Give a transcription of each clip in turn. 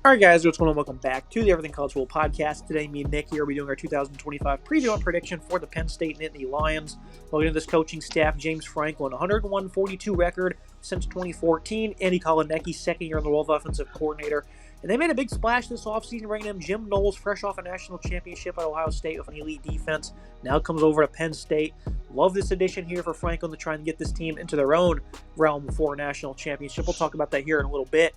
All right, guys, what's going on? Welcome back to the Everything College Football podcast. Today, me and Nick here will be doing our 2025 preview and prediction for the Penn State Nittany Lions. Looking at this coaching staff, James Franklin, 101-42 record since 2014. Andy Kolanecki, second year on the role of offensive coordinator. And they made a big splash this offseason, bringing in Jim Knowles, fresh off a national championship at Ohio State with an elite defense. Now comes over to Penn State. Love this addition here for Franklin to try and get this team into their own realm for a national championship. We'll talk about that here in a little bit.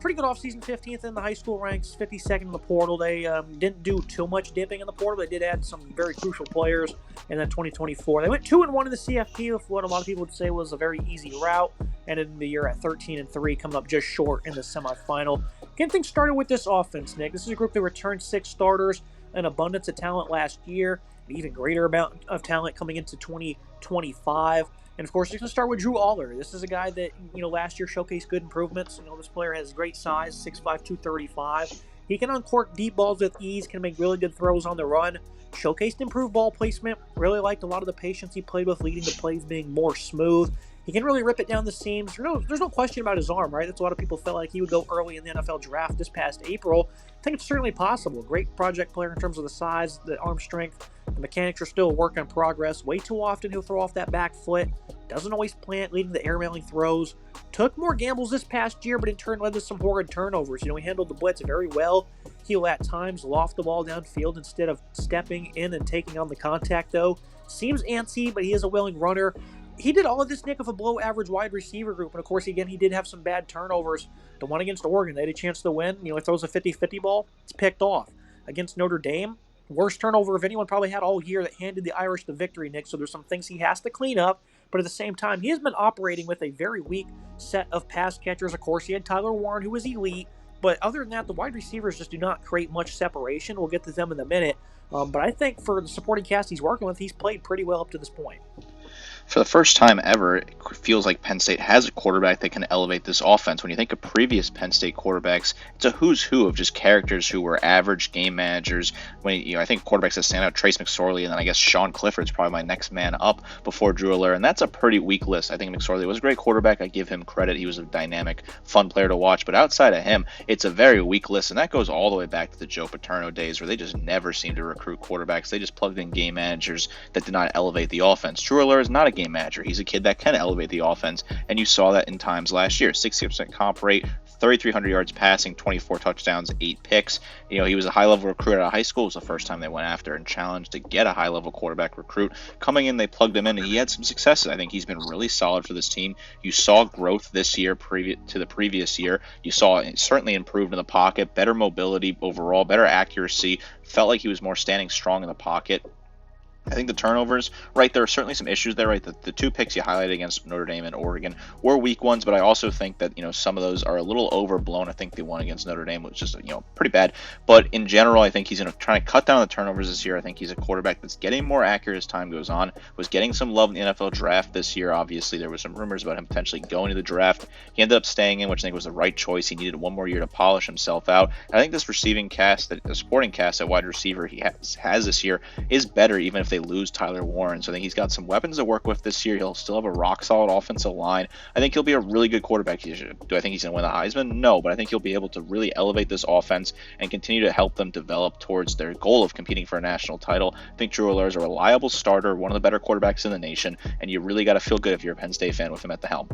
Pretty good offseason, 15th in the high school ranks, 52nd in the portal. They didn't do too much dipping in the portal. They did add some very crucial players in that 2024. They went 2-1 in the CFP with what a lot of people would say was a very easy route. Ended the year at 13-3, coming up just short in the semifinal. Getting things started with this offense, Nick. This is a group that returned 6 starters, an abundance of talent last year, an even greater amount of talent coming into 2025. And, of course, it's going to start with Drew Aller. This is a guy that, last year showcased good improvements. This player has great size, 6'5", 235. He can uncork deep balls with ease, can make really good throws on the run. Showcased improved ball placement. Really liked a lot of the patience he played with, leading to plays being more smooth. He can really rip it down the seams. There's no question about his arm, right? That's a lot of people felt like he would go early in the NFL draft this past April. I think it's certainly possible. Great project player in terms of the size, the arm strength. The mechanics are still a work in progress. Way too often he'll throw off that back foot. Doesn't always plant, leading to air-mailing throws. Took more gambles this past year, but in turn led to some horrid turnovers. He handled the blitz very well. He'll at times loft the ball downfield instead of stepping in and taking on the contact, though. Seems antsy, but he is a willing runner. He did all of this, Nick, of a below-average wide receiver group. And, of course, again, he did have some bad turnovers. The one against Oregon, they had a chance to win. He throws a 50-50 ball. It's picked off. Against Notre Dame, worst turnover of anyone probably had all year that handed the Irish the victory, Nick. So there's some things he has to clean up. But at the same time, he has been operating with a very weak set of pass catchers. Of course, he had Tyler Warren, who was elite. But other than that, the wide receivers just do not create much separation. We'll get to them in a minute. But I think for the supporting cast he's working with, he's played pretty well up to this point. For the first time ever, it feels like Penn State has a quarterback that can elevate this offense. When you think of previous Penn State quarterbacks, it's a who's who of just characters who were average game managers. I think quarterbacks that stand out, Trace McSorley, and then I guess Sean Clifford's probably my next man up before Drew Aller, and that's a pretty weak list. I think McSorley was a great quarterback. I give him credit. He was a dynamic, fun player to watch, but outside of him, it's a very weak list, and that goes all the way back to the Joe Paterno days where they just never seemed to recruit quarterbacks. They just plugged in game managers that did not elevate the offense. Drew Aller is not a game manager. He's a kid that can elevate the offense, and you saw that in times last year. 60% comp rate, 3,300 yards passing, 24 touchdowns, 8 picks. He was a high-level recruit out of high school. It was the first time they went after and challenged to get a high-level quarterback recruit. Coming in, they plugged him in, and he had some successes. I think he's been really solid for this team. You saw growth this year previous to the previous year. You saw it certainly improved in the pocket, better mobility overall, better accuracy. Felt like he was more standing strong in the pocket. I think the turnovers, right, there are certainly some issues there, right? The 2 picks you highlighted against Notre Dame and Oregon were weak ones, but I also think that, some of those are a little overblown. I think the one against Notre Dame was just, pretty bad. But in general, I think he's going to try to cut down the turnovers this year. I think he's a quarterback that's getting more accurate as time goes on, was getting some love in the NFL draft this year. Obviously, there were some rumors about him potentially going to the draft. He ended up staying in, which I think was the right choice. He needed one more year to polish himself out. And I think this receiving cast, the supporting cast at wide receiver he has this year is better, even if they lose Tyler Warren. So I think he's got some weapons to work with this year. He'll still have a rock-solid offensive line. I think he'll be a really good quarterback. Do I think he's going to win the Heisman? No, but I think he'll be able to really elevate this offense and continue to help them develop towards their goal of competing for a national title. I think Drew Aller is a reliable starter, one of the better quarterbacks in the nation, and you really got to feel good if you're a Penn State fan with him at the helm.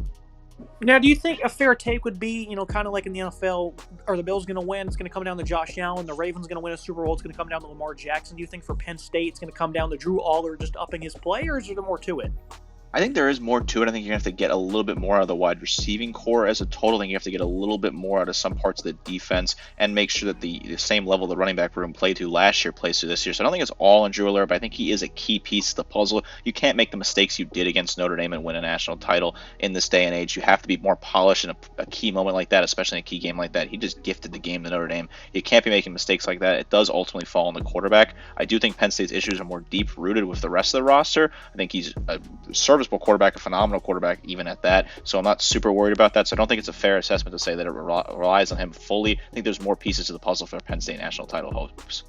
Now, do you think a fair take would be, kind of like in the NFL, are the Bills going to win? It's going to come down to Josh Allen. The Ravens going to win a Super Bowl. It's going to come down to Lamar Jackson. Do you think for Penn State it's going to come down to Drew Aller just upping his play, or is there more to it? I think there is more to it. I think you're going to have to get a little bit more out of the wide receiving core as a total. I think you have to get a little bit more out of some parts of the defense and make sure that the same level the running back room played to last year plays to this year. So I don't think it's all on Drew Aller, but I think he is a key piece of the puzzle. You can't make the mistakes you did against Notre Dame and win a national title in this day and age. You have to be more polished in a key moment like that, especially in a key game like that. He just gifted the game to Notre Dame. You can't be making mistakes like that. It does ultimately fall on the quarterback. I do think Penn State's issues are more deep-rooted with the rest of the roster. I think he's a serviceable quarterback, a phenomenal quarterback even at that, so I'm not super worried about that. So I don't think it's a fair assessment to say that it relies on him fully. I think there's more pieces to the puzzle for Penn State national title hopes.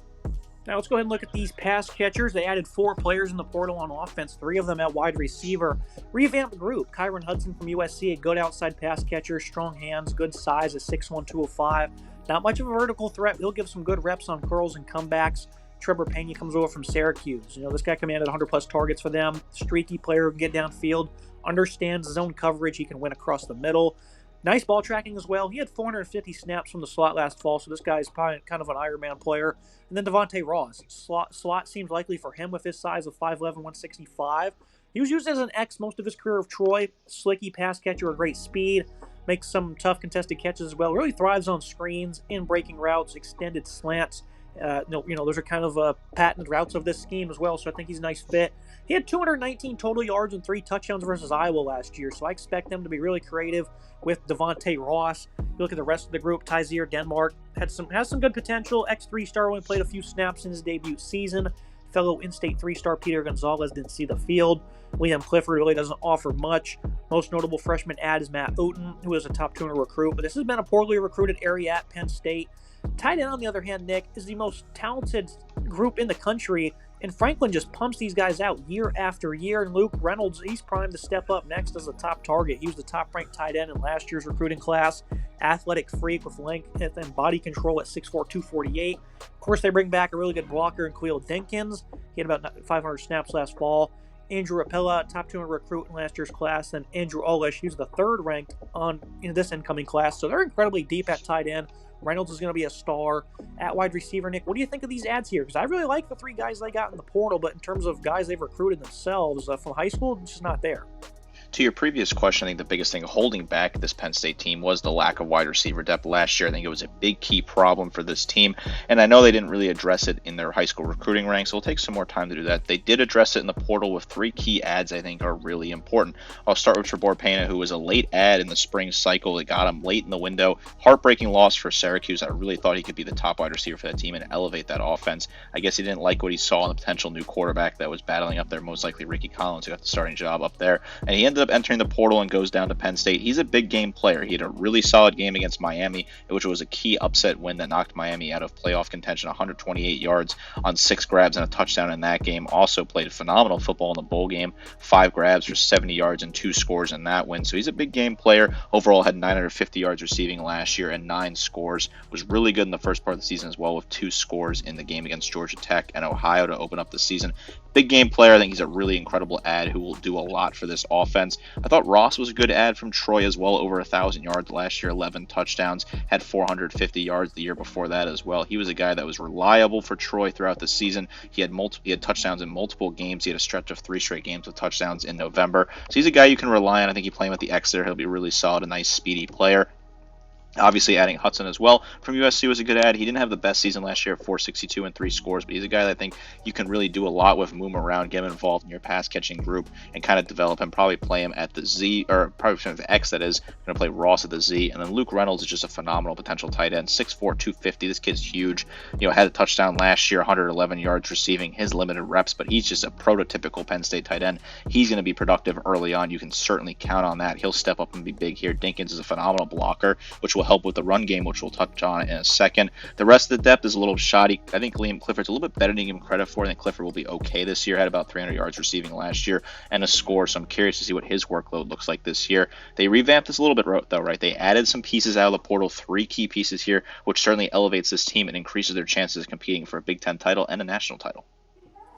Now let's go ahead and look at these pass catchers. They added 4 players in the portal on offense, 3 of them at wide receiver. Revamped group. Kyron Hudson from USC, a good outside pass catcher, strong hands, good size at 6'1", 205. Not much of a vertical threat. He'll give some good reps on curls and comebacks. Trevor Pena comes over from Syracuse. This guy commanded 100-plus targets for them. Streaky player who can get downfield. Understands zone coverage. He can win across the middle. Nice ball tracking as well. He had 450 snaps from the slot last fall, so this guy is probably kind of an Ironman player. And then Devontae Ross. Slot seems likely for him with his size of 5'11", 165. He was used as an X most of his career of Troy. Slicky pass catcher with great speed. Makes some tough contested catches as well. Really thrives on screens, in breaking routes, extended slants. Those are kind of patented routes of this scheme as well, so I think he's a nice fit. He had 219 total yards and 3 touchdowns versus Iowa last year, so I expect them to be really creative with Devontae Ross. You look at the rest of the group, Tyzier Denmark has some good potential. X3 star only played a few snaps in his debut season. Fellow in-state 3-star Peter Gonzalez didn't see the field. Liam Clifford really doesn't offer much. Most notable freshman add is Matt Oten, who is a top 200 recruit, but this has been a poorly recruited area at Penn State. Tight end, on the other hand, Nick, is the most talented group in the country, and Franklin just pumps these guys out year after year. And Luke Reynolds, he's primed to step up next as a top target. He was the top-ranked tight end in last year's recruiting class. Athletic freak with length and body control at 6'4", 248. Of course, they bring back a really good blocker in Khalil Dinkins. He had about 500 snaps last fall. Andrew Rapella, top 200 recruit in last year's class. And Andrew Olish, he's the 3rd ranked in this incoming class. So they're incredibly deep at tight end. Reynolds is going to be a star. At wide receiver, Nick, what do you think of these ads here? Because I really like the 3 guys they got in the portal, but in terms of guys they've recruited themselves from high school, it's just not there. To your previous question, I think the biggest thing holding back this Penn State team was the lack of wide receiver depth last year. I think it was a big key problem for this team, and I know they didn't really address it in their high school recruiting ranks, so it'll take some more time to do that. They did address it in the portal with 3 key ads I think are really important. I'll start with Trevor Pena, who was a late ad in the spring cycle. They got him late in the window. Heartbreaking loss for Syracuse. I really thought he could be the top wide receiver for that team and elevate that offense. I guess he didn't like what he saw in the potential new quarterback that was battling up there, most likely Ricky Collins, who got the starting job up there, and he ended up entering the portal and goes down to Penn State. He's a big game player. He had a really solid game against Miami, which was a key upset win that knocked Miami out of playoff contention. 128 yards on 6 grabs and a touchdown in that game. Also played phenomenal football in the bowl game. 5 grabs for 70 yards and 2 scores in that win. So he's a big game player. Overall had 950 yards receiving last year and 9 scores. Was really good in the first part of the season as well, with 2 scores in the game against Georgia Tech and Ohio to open up the season. Big game player. I think he's a really incredible ad who will do a lot for this offense. I thought Ross was a good ad from Troy as well, over 1,000 yards last year, 11 touchdowns, had 450 yards the year before that as well. He was a guy that was reliable for Troy throughout the season. He had touchdowns in multiple games. He had a stretch of 3 straight games with touchdowns in November. So he's a guy you can rely on. I think you play him at the X there. He'll be really solid, a nice speedy player. Obviously, adding Hudson as well from USC was a good ad. He didn't have the best season last year at 462 and 3 scores, but he's a guy that I think you can really do a lot with, move him around, get him involved in your pass-catching group, and kind of develop him. Probably play him at the Z, or probably the X, that is. Going to play Ross at the Z. And then Luke Reynolds is just a phenomenal potential tight end. 6'4", 250. This kid's huge. Had a touchdown last year, 111 yards receiving, his limited reps, but he's just a prototypical Penn State tight end. He's going to be productive early on. You can certainly count on that. He'll step up and be big here. Dinkins is a phenomenal blocker, which will help with the run game, which we'll touch on in a second. The rest of the depth is a little shoddy. I think Liam Clifford's a little bit better than you give him credit for. I think Clifford will be okay this year. Had about 300 yards receiving last year and a score, so I'm curious to see what his workload looks like this year. They revamped this a little bit, though, right? They added some pieces out of the portal, 3 key pieces here, which certainly elevates this team and increases their chances of competing for a Big Ten title and a national title.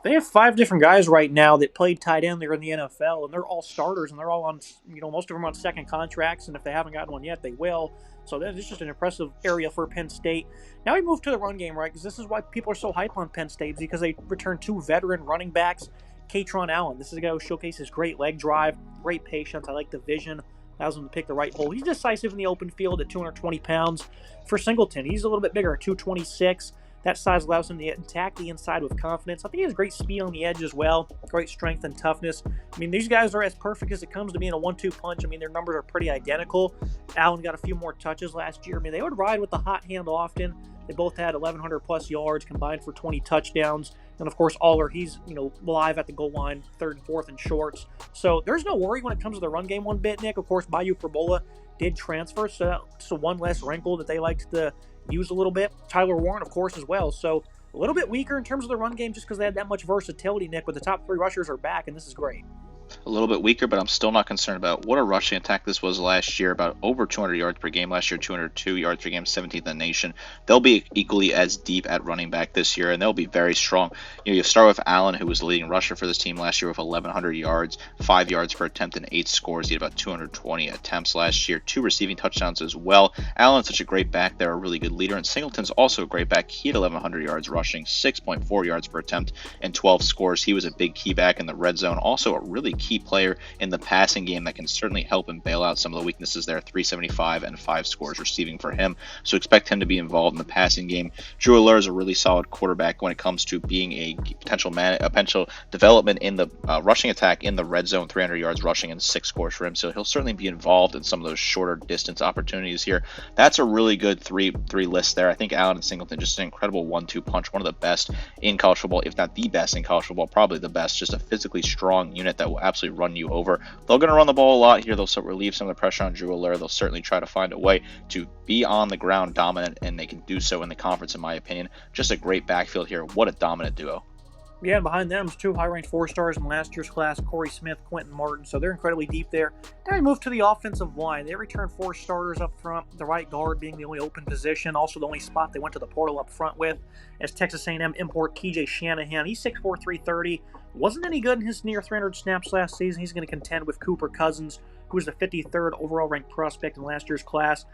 They have 5 different guys right now that played tight end there in the NFL, and they're all starters, and they're all on, most of them on second contracts, and if they haven't gotten one yet, they will. So that is just an impressive area for Penn State. Now we move to the run game, right? Because this is why people are so hype on Penn State, because they return 2 veteran running backs. Katron Allen, this is a guy who showcases great leg drive, great patience. I like the vision, allows him to pick the right hole. He's decisive in the open field at 220 pounds. For Singleton, he's a little bit bigger at 226. That size allows him to attack the inside with confidence. I think he has great speed on the edge as well, great strength and toughness. I mean, these guys are as perfect as it comes to being a 1-2 punch. I mean, their numbers are pretty identical. Allen got a few more touches last year. I mean, they would ride with the hot hand often. They both had 1,100-plus yards combined for 20 touchdowns. And, of course, Aller, he's, live at the goal line, 3rd and 4th and shorts. So there's no worry when it comes to the run game one bit, Nick. Of course, Bayou Perbola did transfer, so one less wrinkle that they like to use a little bit. Tyler Warren, of course, as well. So A little bit weaker in terms of the run game just because they had that much versatility, Nick, but the top 3 rushers are back, and this is great. A little bit weaker, but I'm still not concerned about what a rushing attack this was last year. About over 200 yards per game last year, 202 yards per game, 17th in the nation. They'll be equally as deep at running back this year, and they'll be very strong. You start with Allen, who was the leading rusher for this team last year with 1,100 yards, 5 yards per attempt, and 8 scores. He had about 220 attempts last year, 2 receiving touchdowns as well. Allen's such a great back there, a really good leader, and Singleton's also a great back. He had 1,100 yards rushing, 6.4 yards per attempt, and 12 scores. He was a big key back in the red zone, also a really key player in the passing game that can certainly help and bail out some of the weaknesses there. 375 and 5 scores receiving for him, so expect him to be involved in the passing game. Drew Aller is a really solid quarterback when it comes to being a potential development in the rushing attack in the red zone. 300 yards rushing and 6 scores for him, so he'll certainly be involved in some of those shorter distance opportunities here. That's a really good three list there. I think Allen and Singleton, just an incredible 1-2 punch, one of the best in college football, if not the best in college football, probably the best. Just a physically strong unit that will absolutely run you over. They're going to run the ball a lot here. They'll relieve some of the pressure on Drew Aller. They'll certainly try to find a way to be on the ground dominant, and they can do so in the conference, in my opinion. Just a great backfield here. What a dominant duo. Yeah, and behind them is 2 high-ranked 4-stars in last year's class, Corey Smith, Quentin Martin, so they're incredibly deep there. Then we move to the offensive line. They returned 4 starters up front, the right guard being the only open position, also the only spot they went to the portal up front with, as Texas A&M import TJ Shanahan. He's 6'4", 330, wasn't any good in his near 300 snaps last season. He's going to contend with Cooper Cousins, who was the 53rd overall ranked prospect in last year's class.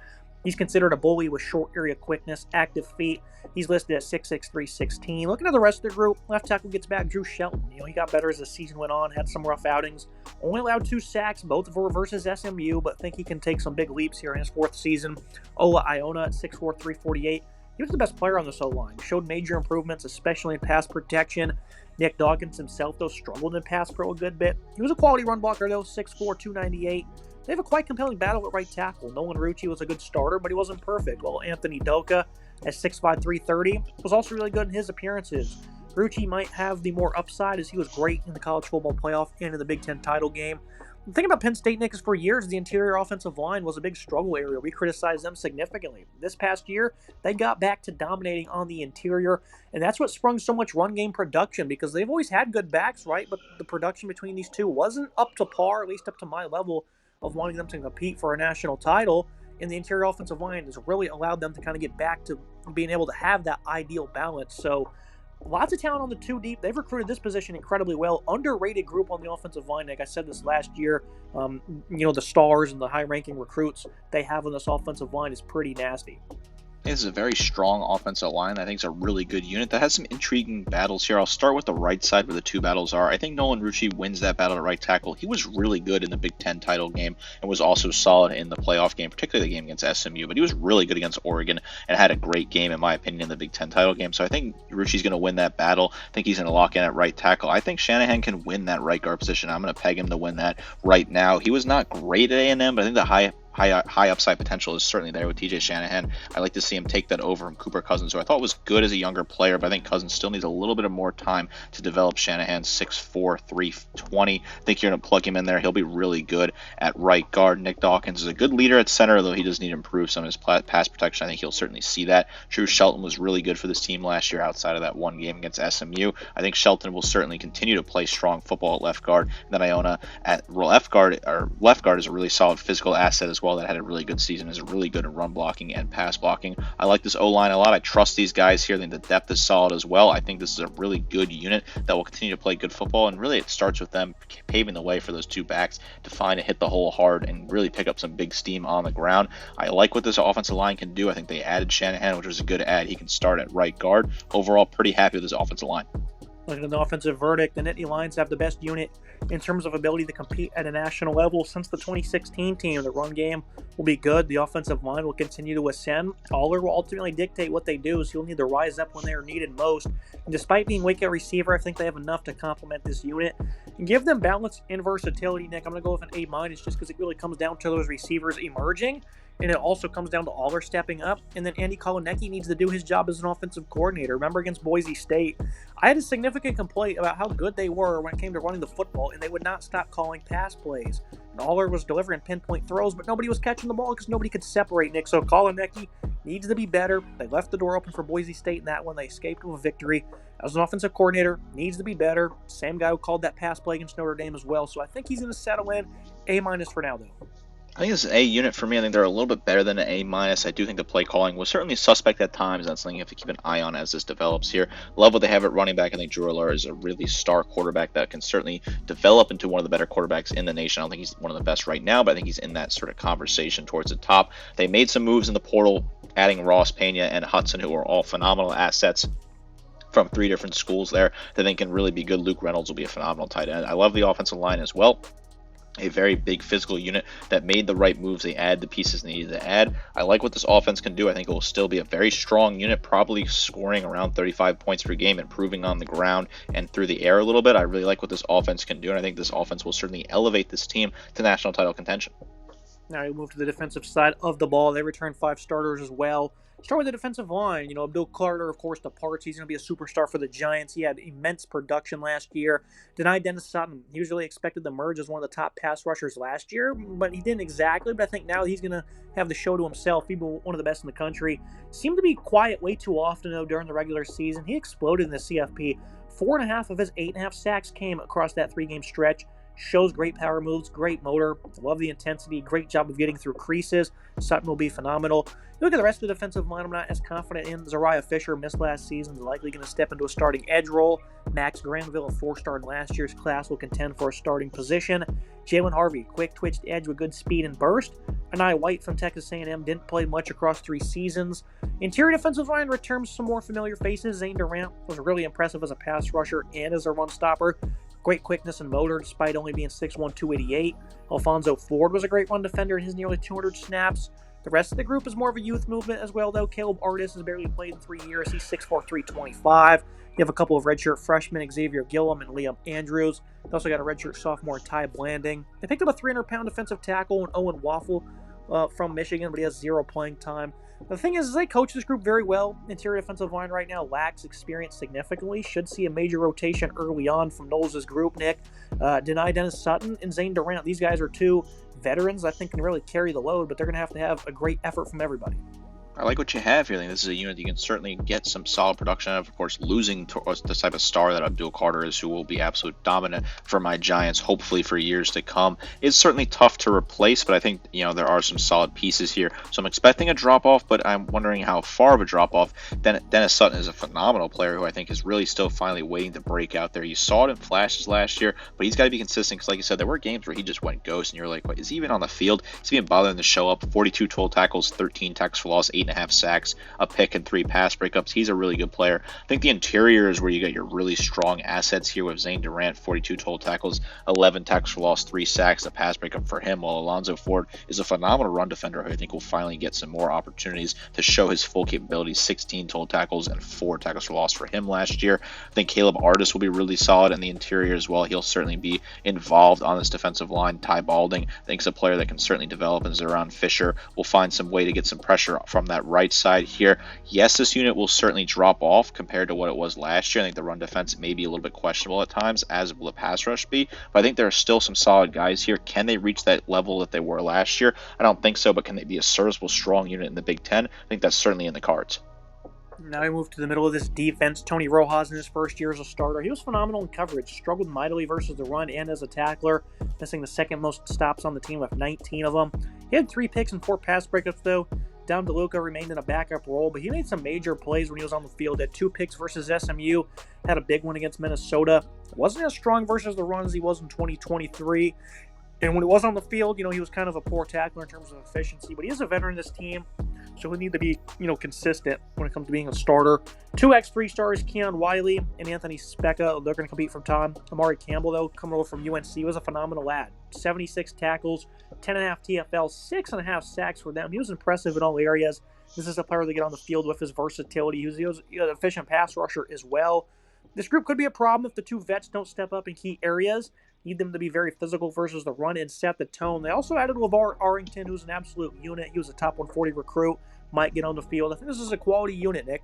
He's considered a bully with short area quickness, active feet. He's listed at 6'6", 316. Looking at the rest of the group, left tackle gets back Drew Shelton. He got better as the season went on, had some rough outings. Only allowed 2 sacks, both versus SMU, but think he can take some big leaps here in his 4th season. Ola Iona at 6'4", 348. He was the best player on this O-line. Showed major improvements, especially in pass protection. Nick Dawkins himself, though, struggled in pass pro a good bit. He was a quality run blocker, though, 6'4", 298. They have a quite compelling battle at right tackle. Nolan Rucci was a good starter, but he wasn't perfect. While Anthony Doka at 6'5", 330 was also really good in his appearances. Rucci might have the more upside as he was great in the college football playoff and in the Big Ten title game. The thing about Penn State, Nick, is for years the interior offensive line was a big struggle area. We criticized them significantly. This past year, they got back to dominating on the interior, and that's what sprung so much run game production because they've always had good backs, right? But the production between these two wasn't up to par, at least up to my level of wanting them to compete for a national title. And the interior offensive line has really allowed them to kind of get back to being able to have that ideal balance. So lots of talent on the 2 deep. They've recruited this position incredibly well. Underrated group on the offensive line. Like I said this last year, the stars and the high-ranking recruits they have on this offensive line is pretty nasty. This is a very strong offensive line. I think it's a really good unit that has some intriguing battles here. I'll start with the right side where the 2 battles are. I think Nolan Rucci wins that battle at right tackle. He was really good in the Big Ten title game and was also solid in the playoff game, particularly the game against SMU. But he was really good against Oregon and had a great game, in my opinion, in the Big Ten title game. So I think Rucci's going to win that battle. I think he's going to lock in at right tackle. I think Shanahan can win that right guard position. I'm going to peg him to win that right now. He was not great at A&M, but I think the high upside potential is certainly there with TJ Shanahan. I like to see him take that over from Cooper Cousins, who I thought was good as a younger player, but I think Cousins still needs a little bit of more time to develop. Shanahan 6'4", 320. I think you're going to plug him in there. He'll be really good at right guard. Nick Dawkins is a good leader at center, though he does need to improve some of his pass protection. I think he'll certainly see that. Drew Shelton was really good for this team last year outside of that one game against SMU. I think Shelton will certainly continue to play strong football at left guard. And then Iona at left guard is a really solid physical asset as well that had a really good season, is really good at run blocking and pass blocking. I like this O-line a lot. I trust these guys here. I think the depth is solid as well. I think this is a really good unit that will continue to play good football, and really it starts with them paving the way for those 2 backs to find and hit the hole hard and really pick up some big steam on the ground. I like what this offensive line can do. I think they added Shanahan, which was a good add. He can start at right guard. Overall, pretty happy with this offensive line. Looking at the offensive verdict, the Nittany Lions have the best unit in terms of ability to compete at a national level since the 2016 team. The run game will be good. The offensive line will continue to ascend. Aller will ultimately dictate what they do, so you'll need to rise up when they are needed most. And despite being weak at receiver, I think they have enough to complement this unit and give them balance and versatility. Nick, I'm going to go with an A- just because it really comes down to those receivers emerging. And it also comes down to Aller stepping up. And then Andy Kolanecki needs to do his job as an offensive coordinator. Remember against Boise State, I had a significant complaint about how good they were when it came to running the football, and they would not stop calling pass plays. And Aller was delivering pinpoint throws, but nobody was catching the ball because nobody could separate Nick. So Kolanecki needs to be better. They left the door open for Boise State in that one. They escaped with a victory. As an offensive coordinator, needs to be better. Same guy who called that pass play against Notre Dame as well. So I think he's going to settle in. A- for now, though. I think it's an A unit for me. I think they're a little bit better than an A minus. I do think the play calling was certainly suspect at times. That's something you have to keep an eye on as this develops here. Love what they have at running back. I think Drew Aller is a really star quarterback that can certainly develop into one of the better quarterbacks in the nation. I don't think he's one of the best right now, but I think he's in that sort of conversation towards the top. They made some moves in the portal, adding Ross Pena and Hudson, who are all phenomenal assets from 3 different schools there that I think can really be good. Luke Reynolds will be a phenomenal tight end. I love the offensive line as well. A very big physical unit that made the right moves. They add the pieces they needed to add. I like what this offense can do. I think it will still be a very strong unit, probably scoring around 35 points per game, improving on the ground and through the air a little bit. I really like what this offense can do, and I think this offense will certainly elevate this team to national title contention. Now we move to the defensive side of the ball. They return 5 starters as well. Start with the defensive line. Abdul Carter, of course, departs. He's going to be a superstar for the Giants. He had immense production last year. Denied Dennis Sutton. He was really expected to emerge as one of the top pass rushers last year, but he didn't exactly. But I think now he's going to have the show to himself. He's one of the best in the country. Seemed to be quiet way too often, though, during the regular season. He exploded in the CFP. 4.5 of his 8.5 sacks came across that 3-game stretch. Shows great power moves, great motor. Love the intensity. Great job of getting through creases. Sutton will be phenomenal. You look at the rest of the defensive line, I'm not as confident in. Zariah Fisher missed last season. Is likely going to step into a starting edge role. Max Granville, a 4-star in last year's class, will contend for a starting position. Jalen Harvey, quick-twitched edge with good speed and burst. Anai White from Texas A&M didn't play much across 3 seasons. Interior defensive line returns some more familiar faces. Zane Durant was really impressive as a pass rusher and as a run stopper. Great quickness and motor despite only being 6'1", 288. Alfonso Ford was a great run defender in his nearly 200 snaps. The rest of the group is more of a youth movement as well, though. Caleb Artis has barely played in 3 years. He's 6'4", 325. You have a couple of redshirt freshmen, Xavier Gillum and Liam Andrews. They also got a redshirt sophomore, Ty Blanding. They picked up a 300-pound defensive tackle in Owen Waffle from Michigan, but he has 0 playing time. The thing is, they coach this group very well. Interior defensive line right now lacks experience significantly. Should see a major rotation early on from Knowles' group, Nick. Deny Dennis Sutton and Zane Durant. These guys are 2 veterans I think can really carry the load, but they're going to have a great effort from everybody. I like what you have here. I think this is a unit you can certainly get some solid production out of. Of course, losing to the type of star that Abdul Carter is, who will be absolute dominant for my Giants, hopefully for years to come, is certainly tough to replace. But I think there are some solid pieces here. So I'm expecting a drop off, but I'm wondering how far of a drop off. Dennis Sutton is a phenomenal player who I think is really still finally waiting to break out there. You saw it in flashes last year, but he's got to be consistent because, like you said, there were games where he just went ghost, and you're like, what, is he even on the field? Is he even bothering to show up? 42 total tackles, 13 tackles for loss, 8.5 sacks, a pick, and 3 pass breakups. He's a really good player. I think the interior is where you get your really strong assets here with Zane Durant, 42 total tackles, 11 tackles for loss, 3 sacks, a pass breakup for him, while Alonzo Ford is a phenomenal run defender who I think will finally get some more opportunities to show his full capabilities. 16 total tackles and 4 tackles for loss for him last year. I think Caleb Artis will be really solid in the interior as well. He'll certainly be involved on this defensive line. Ty Balding, I think, is a player that can certainly develop, and Zeron Fisher will find some way to get some pressure from that right side here. Yes, this unit will certainly drop off compared to what it was last year. I think the run defense may be a little bit questionable at times, as will the pass rush be, but I think there are still some solid guys here. Can they reach that level that they were last year? I don't think so, but can they be a serviceable, strong unit in the Big Ten? I think that's certainly in the cards. Now we move to the middle of this defense. Tony Rojas in his first year as a starter. He was phenomenal in coverage. Struggled mightily versus the run and as a tackler, missing the second most stops on the team with 19 of them. He had 3 picks and 4 pass breakups, though. Down DeLuca remained in a backup role, but he made some major plays when he was on the field. Had 2 picks versus SMU, had a big one against Minnesota. Wasn't as strong versus the run as he was in 2023. And when he was on the field, he was kind of a poor tackler in terms of efficiency, but he is a veteran in this team, so he'll need to be, consistent when it comes to being a starter. 2 X3 stars, Keon Wiley and Anthony Specca, they're going to compete from Tom. Amari Campbell, though, coming over from UNC, was a phenomenal lad. 76 tackles, 10.5 TFL, 6.5 sacks for them. He was impressive in all areas. This is a player to get on the field with his versatility. He was an efficient pass rusher as well. This group could be a problem if the 2 vets don't step up in key areas. Need them to be very physical versus the run and set the tone. They also added LeVar Arrington, who's an absolute unit. He was a top 140 recruit. Might get on the field. I think this is a quality unit, Nick.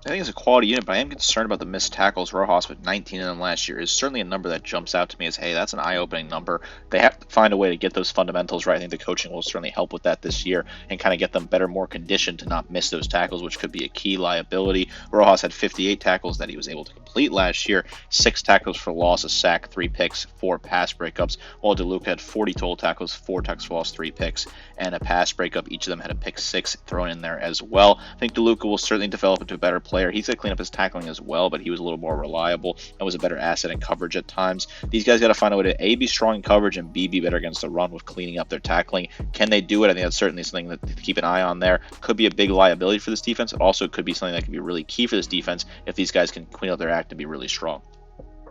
I think it's a quality unit, but I am concerned about the missed tackles. Rojas with 19 of them last year is certainly a number that jumps out to me as, hey, that's an eye-opening number. They have to find a way to get those fundamentals right. I think the coaching will certainly help with that this year and kind of get them better, more conditioned to not miss those tackles, which could be a key liability. Rojas had 58 tackles that he was able to complete last year, 6 tackles for loss, a sack, 3 picks, 4 pass breakups, while DeLuca had 40 total tackles, 4 tackles for loss, 3 picks, and a pass breakup. Each of them had a pick 6 thrown in there as well. I think DeLuca will certainly develop into a better player. He's going to clean up his tackling as well, but he was a little more reliable and was a better asset in coverage at times. These guys got to find a way to A, be strong in coverage, and B, be better against the run with cleaning up their tackling. Can they do it? I think that's certainly something to keep an eye on there. Could be a big liability for this defense. It also could be something that can be really key for this defense if these guys can clean up their act and be really strong.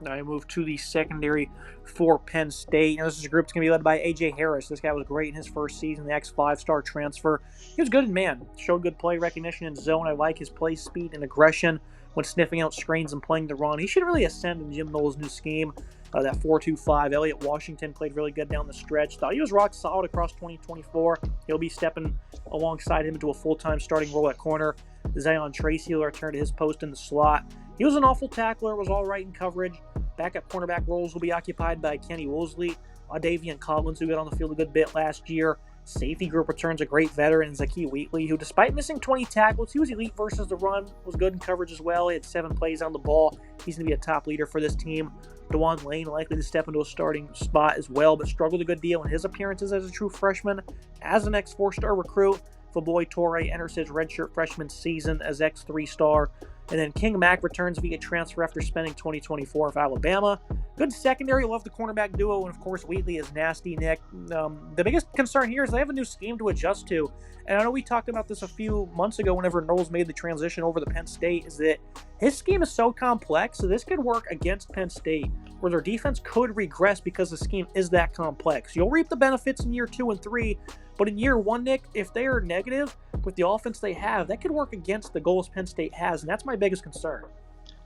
Now I move to the secondary for Penn State. This is a group that's going to be led by A.J. Harris. This guy was great in his first season, the X5-star transfer. He was good in man, showed good play recognition in zone. I like his play speed and aggression when sniffing out screens and playing the run. He should really ascend in Jim Knowles' new scheme, that 4-2-5. Elliott Washington played really good down the stretch. Thought he was rock solid across 2024. He'll be stepping alongside him into a full-time starting role at corner. Zion Tracy will return to his post in the slot. He was an awful tackler, was all right in coverage. Backup cornerback roles will be occupied by Kenny Woolsey, Davian Collins, who got on the field a good bit last year. Safety group returns a great veteran, Zakee Wheatley, who despite missing 20 tackles, he was elite versus the run, was good in coverage as well. He had 7 plays on the ball. He's going to be a top leader for this team. DeJuan Lane likely to step into a starting spot as well, but struggled a good deal in his appearances as a true freshman. As an X4-star recruit, Faboy Toure enters his redshirt freshman season as X3-star. And then King Mack returns via transfer after spending 2024 for Alabama. Good secondary. Love the cornerback duo. And, of course, Wheatley is nasty, Nick. The biggest concern here is they have a new scheme to adjust to. And I know we talked about this a few months ago whenever Knowles made the transition over to Penn State, is that his scheme is so complex, so this could work against Penn State, where their defense could regress because the scheme is that complex. You'll reap the benefits in year 2 and 3, but in year 1, Nick, if they are negative with the offense they have, that could work against the goals Penn State has, and that's my biggest concern.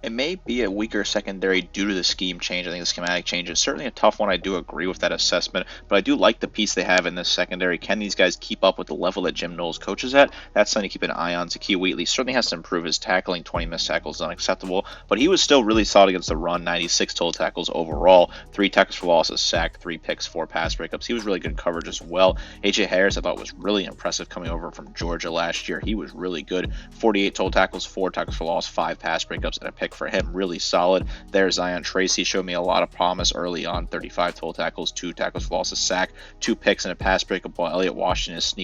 It may be a weaker secondary due to the scheme change. I think the schematic change is certainly a tough one. I do agree with that assessment, but I do like the piece they have in this secondary. Can these guys keep up with the level that Jim Knowles coaches at? That's something to keep an eye on. Zakee Wheatley certainly has to improve his tackling. 20 missed tackles is unacceptable, but he was still really solid against the run. 96 total tackles overall, 3 tackles for loss, a sack, 3 picks, 4 pass breakups. He was really good in coverage as well. A.J. Harris I thought was really impressive coming over from Georgia last year. He was really good. 48 total tackles, 4 tackles for loss, 5 pass breakups, and a pick for him. Really solid there. Zion Tracy showed me a lot of promise early on. 35 total tackles, 2 tackles for loss, a sack, 2 picks, and a pass breakup, while Elliott Washington is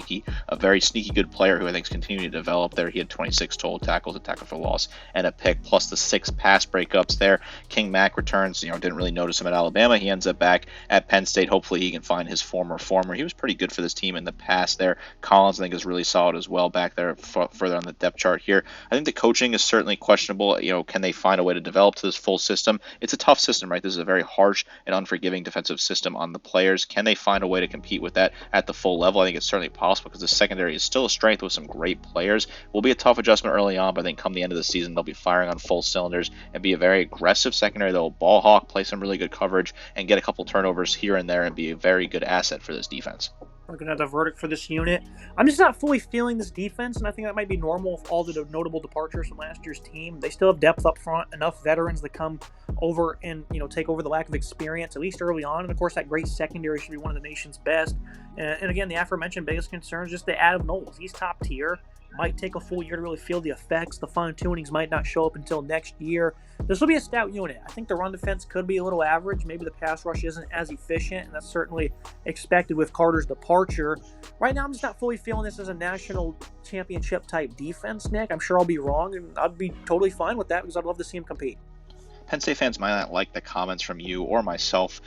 a very sneaky good player who I think is continuing to develop there. He had 26 total tackles, a tackle for loss, and a pick, plus the 6 pass breakups there. King Mack returns. Didn't really notice him at Alabama. He ends up back at Penn State. Hopefully he can find his former. He was pretty good for this team in the past there. Collins I think is really solid as well back there further on the depth chart here. I think the coaching is certainly questionable. Can they find a way to develop to this full system? It's a tough system, right? This is a very harsh and unforgiving defensive system on the players. Can they find a way to compete with that at the full level? I think it's certainly possible because the secondary is still a strength with some great players. Will be a tough adjustment early on, but I think come the end of the season, they'll be firing on full cylinders and be a very aggressive secondary that will ball hawk, play some really good coverage, and get a couple turnovers here and there and be a very good asset for this defense. We're going to have the verdict for this unit. I'm just not fully feeling this defense, and I think that might be normal with all the notable departures from last year's team. They still have depth up front, enough veterans to come over and take over the lack of experience, at least early on. And, of course, that great secondary should be one of the nation's best. And again, the aforementioned biggest concern is just the Adam Knowles. He's top tier. Might take a full year to really feel the effects. The fine-tunings might not show up until next year. This will be a stout unit. I think the run defense could be a little average. Maybe the pass rush isn't as efficient, and that's certainly expected with Carter's departure. Right now, I'm just not fully feeling this as a national championship-type defense, Nick. I'm sure I'll be wrong, and I'd be totally fine with that because I'd love to see him compete. Penn State fans might not like the comments from you or myself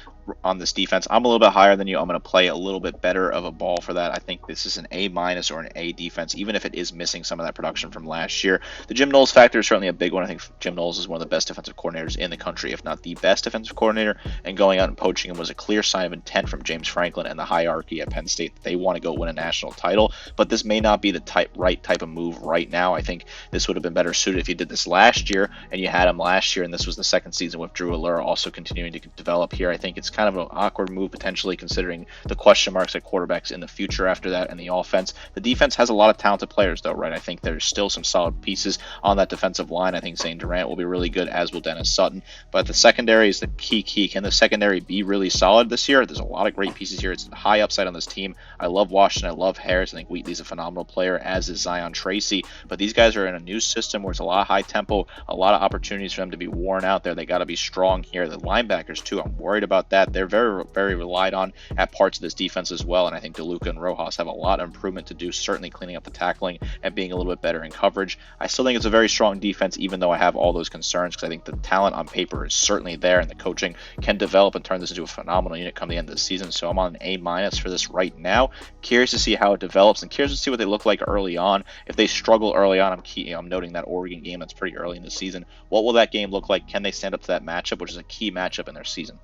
on this defense. I'm a little bit higher than you. I'm going to play a little bit better of a ball for that. I think this is an A- or an A defense, even if it is missing some of that production from last year. The Jim Knowles factor is certainly a big one. I think Jim Knowles is one of the best defensive coordinators in the country, if not the best defensive coordinator, and going out and poaching him was a clear sign of intent from James Franklin and the hierarchy at Penn State that they want to go win a national title, but this may not be the right type of move right now. I think this would have been better suited if you did this last year and you had him last year, and this was the second season with Drew Allura also continuing to develop here. I think it's kind of an awkward move potentially considering the question marks at quarterbacks in the future after that and the offense. The defense has a lot of talented players though, right? I think there's still some solid pieces on that defensive line. I think Zane Durant will be really good, as will Dennis Sutton. But the secondary is the key. Can the secondary be really solid this year? There's a lot of great pieces here. It's high upside on this team. I love Washington. I love Harris. I think Wheatley's a phenomenal player, as is Zion Tracy. But these guys are in a new system where it's a lot of high tempo, a lot of opportunities for them to be worn out there. They got to be strong here. The linebackers too, I'm worried about that. They're very, very relied on at parts of this defense as well. And I think DeLuca and Rojas have a lot of improvement to do, certainly cleaning up the tackling and being a little bit better in coverage. I still think it's a very strong defense, even though I have all those concerns, because I think the talent on paper is certainly there and the coaching can develop and turn this into a phenomenal unit come the end of the season. So I'm on an A- for this right now. Curious to see how it develops and curious to see what they look like early on. If they struggle early on, I'm noting that Oregon game that's pretty early in the season. What will that game look like? Can they stand up to that matchup, which is a key matchup in their season?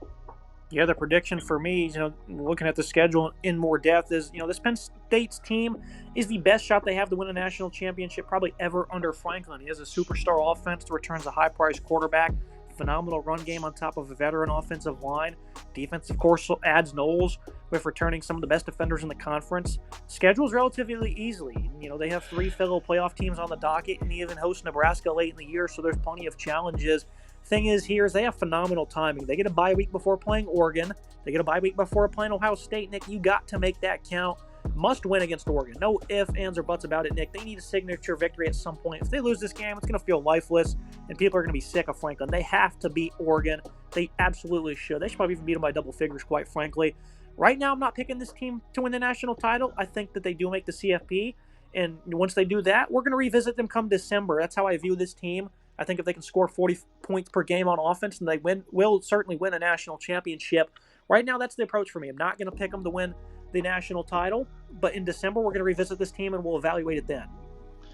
Yeah, the prediction for me, looking at the schedule in more depth is, this Penn State's team is the best shot they have to win a national championship probably ever under Franklin. He has a superstar offense that returns a high-priced quarterback, phenomenal run game on top of a veteran offensive line. Defense, of course, adds Knowles with returning some of the best defenders in the conference. Schedule's relatively easily. They have 3 fellow playoff teams on the docket and even host Nebraska late in the year, so there's plenty of challenges. Thing is they have phenomenal timing. They get a bye week before playing Oregon. They get a bye week before playing Ohio State. Nick, you got to make that count. Must win against Oregon. No ifs, ands, or buts about it, Nick. They need a signature victory at some point. If they lose this game, it's going to feel lifeless, and people are going to be sick of Franklin. They have to beat Oregon. They absolutely should. They should probably even beat them by double figures, quite frankly. Right now, I'm not picking this team to win the national title. I think that they do make the CFP, and once they do that, we're going to revisit them come December. That's how I view this team. I think if they can score 40 points per game on offense, and they will certainly win a national championship. Right now, that's the approach for me. I'm not going to pick them to win the national title, but in December, we're going to revisit this team, and we'll evaluate it then.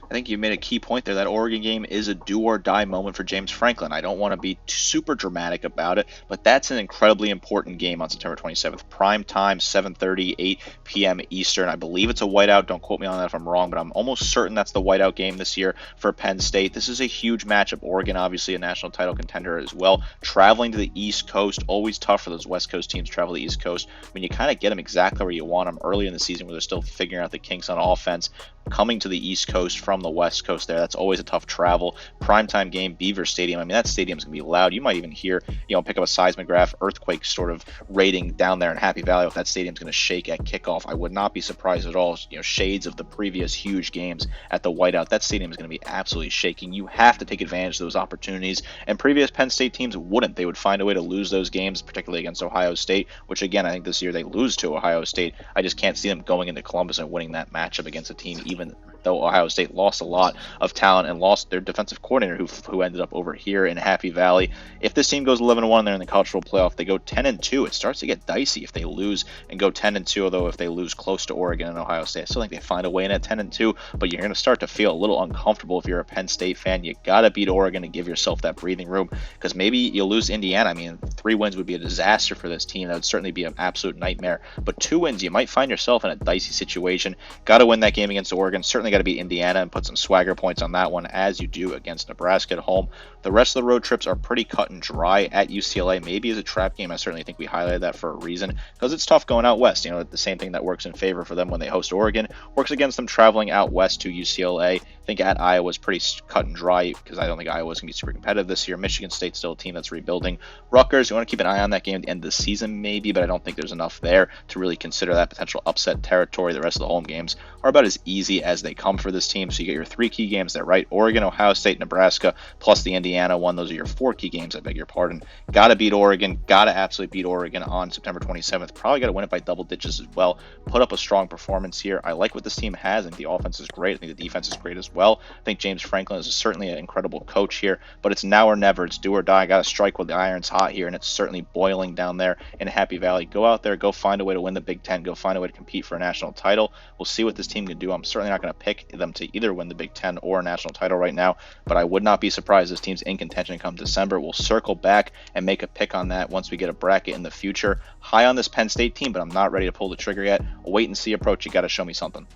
I think you made a key point there. That Oregon game is a do-or-die moment for James Franklin. I don't want to be super dramatic about it, but that's an incredibly important game on September 27th. Prime time, 7:30, 8 p.m. Eastern. I believe it's a whiteout. Don't quote me on that if I'm wrong, but I'm almost certain that's the whiteout game this year for Penn State. This is a huge matchup. Oregon, obviously a national title contender as well. Traveling to the East Coast, always tough for those West Coast teams to travel to the East Coast. When you kind of get them exactly where you want them early in the season where they're still figuring out the kinks on offense, coming to the East Coast from the West Coast there, that's always a tough travel. Primetime game, Beaver Stadium. I mean, that stadium's going to be loud. You might even hear, pick up a seismograph earthquake sort of rating down there in Happy Valley if that stadium's going to shake at kickoff. I would not be surprised at all. Shades of the previous huge games at the whiteout. That stadium is going to be absolutely shaking. You have to take advantage of those opportunities, and previous Penn State teams wouldn't. They would find a way to lose those games, particularly against Ohio State, which again, I think this year they lose to Ohio State. I just can't see them going into Columbus and winning that matchup against a team, even though Ohio State lost a lot of talent and lost their defensive coordinator who ended up over here in Happy Valley. If this team goes 11-1 there in the college football playoff, they go 10-2. It starts to get dicey if they lose and go 10-2, although if they lose close to Oregon and Ohio State, I still think they find a way in at 10-2, but you're going to start to feel a little uncomfortable if you're a Penn State fan. You got to beat Oregon and give yourself that breathing room, because maybe you'll lose Indiana. I mean, 3 wins would be a disaster for this team. That would certainly be an absolute nightmare, but 2 wins, you might find yourself in a dicey situation. Got to win that game against Oregon. Certainly got to beat Indiana and put some swagger points on that one, as you do against Nebraska at home. The rest of the road trips are pretty cut and dry. At UCLA, maybe as a trap game. I certainly think we highlighted that for a reason, because it's tough going out west. The same thing that works in favor for them when they host Oregon works against them traveling out west to UCLA. I think at Iowa is pretty cut and dry, because I don't think Iowa's going to be super competitive this year. Michigan State's still a team that's rebuilding. Rutgers, you want to keep an eye on that game at the end of the season maybe, but I don't think there's enough there to really consider that potential upset territory. The rest of the home games are about as easy as they come for this team. So you get your 3 key games there, right? Oregon, Ohio State, Nebraska, plus the Indiana one. Those are your 4 key games, I beg your pardon. Got to beat Oregon. Got to absolutely beat Oregon on September 27th. Probably got to win it by double digits as well. Put up a strong performance here. I like what this team has. I think the offense is great. I think the defense is great as well. I think James Franklin is certainly an incredible coach here, but it's now or never. It's do or die. Got to strike while the iron's hot here, and it's certainly boiling down there in Happy Valley. Go out there. Go find a way to win the Big Ten. Go find a way to compete for a national title. We'll see what this team can do. I'm certainly not going to pick them to either win the Big Ten or a national title right now, but I would not be surprised this team's in contention come December. We'll circle back and make a pick on that once we get a bracket in the future. High on this Penn State team, but I'm not ready to pull the trigger yet. A wait and see approach. You got to show me something.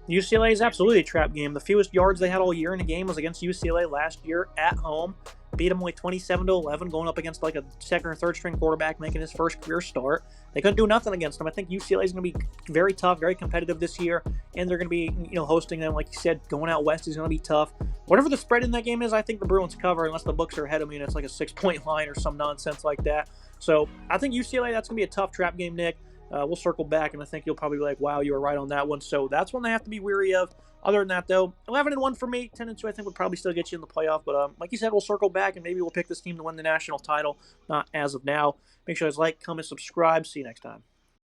UCLA is absolutely a trap game. The fewest yards they had all year in a game was against UCLA last year at home. beat them like 27-11, going up against like a second or third string quarterback making his first career start. They couldn't do nothing against them. I think UCLA is going to be very tough, very competitive this year, and they're going to be, hosting them. Like you said, going out west is going to be tough. Whatever the spread in that game is, I think the Bruins cover unless the books are ahead of me and it's like a 6-point line or some nonsense like that. So I think UCLA, that's going to be a tough trap game, Nick. We'll circle back, and I think you'll probably be like, wow, you were right on that one. So that's one they have to be weary of. Other than that, though, 11-1 for me, 10-2 I think would probably still get you in the playoff. But like you said, we'll circle back, and maybe we'll pick this team to win the national title. Not as of now. Make sure you guys like, comment, subscribe. See you next time.